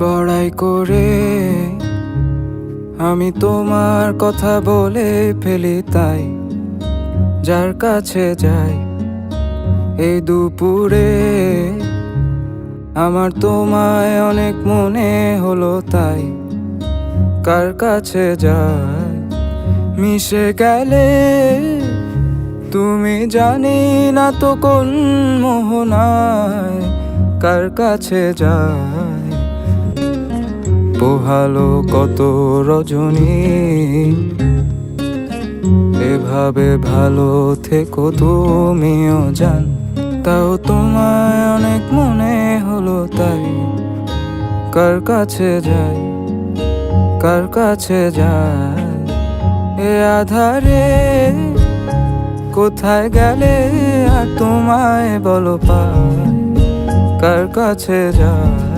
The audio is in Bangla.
বড়াই করে আমি তোমার কথা বলে ফেলি, তাই যার কাছে যাই এই দুপুরে আমার তোমায় অনেক মনে হলো, তাই কার কাছে যাই মিশে গেলে তুমি, জানি না তো কোন মোহনায় কার কাছে যাই। পোহালো কত রজনী, এভাবে ভালো থেকো তুমিও জান, তাও তোমায় অনেক মনে হলো, তাই কার কাছে যাই, কার কাছে যাই। এ আধারে কোথায় গেলে আর তোমায় বলো পাই, কার কাছে যাই।